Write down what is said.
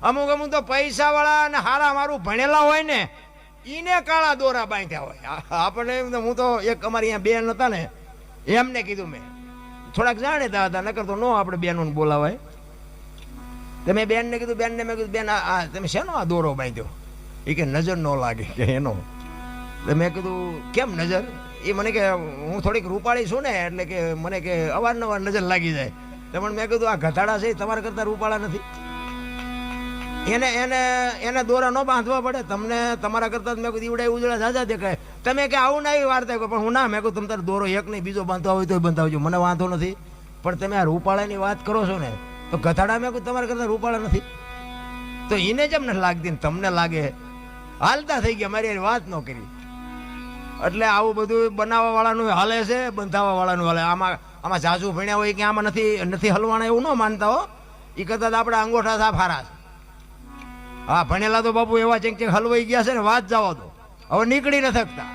અમુક અમુક તો પૈસાવાળા અને હારા મારું ભણેલા હોય ને એને કાળા દોરા બાંધ્યા હોય. આપણે હું તો એક અમારી અહીંયા બેન હતા ને એમને કીધું મેં થોડાક જાણેતા હતા નકર તો નો આપણે બેનોને બોલાવાય. તમે બેનને કીધું બેનને મેં કીધું બેન આ તમે શેનો આ દોરો બાંધ્યો? એ કે નજર ન લાગે કે એનો. તો મેં કીધું કેમ નજર? એ મને કે હું થોડીક રૂપાળી છું ને એટલે કે મને કે અવારનવાર નજર લાગી જાય. પણ મેં કીધું આ ગધાડા છે તમારા કરતાં રૂપાળા નથી. એને એને એને દોરા ન બાંધવા પડે તમને તમારા કરતાં મેં કીધું ઈવડા ઉજળા ઝાઝા દેખાય. તમે કે આવું ના એવી વાર્તા પણ હું ના મેં કહું તમે તારે દોરો એક નહીં બીજો બાંધવા હોય તો બંધાવજો મને વાંધો નથી. પણ તમે આ રૂપાળાની વાત કરો છો ને તો ગધાડા મેં કહું તમારા કરતાં રૂપાળા નથી. તો એને જેમ નથી લાગતી ને તમને લાગે હાલતા થઈ ગયા મારી વાત ન કરી. એટલે આવું બધું બનાવવા વાળાનું હાલે છે બંધાવા વાળાનું હાલે. આમાં જાજુ ભણ્યા હોય કે આમાં નથી હલવાના એવું ન માનતા હો. એ કરતાં આપણે અંગોઠા સાફ હારા છે. હા ભણેલા તો બાપુ એવા ચેક હલવાઈ ગયા છે ને વાત જવા દો હવે નીકળી ન શકતા.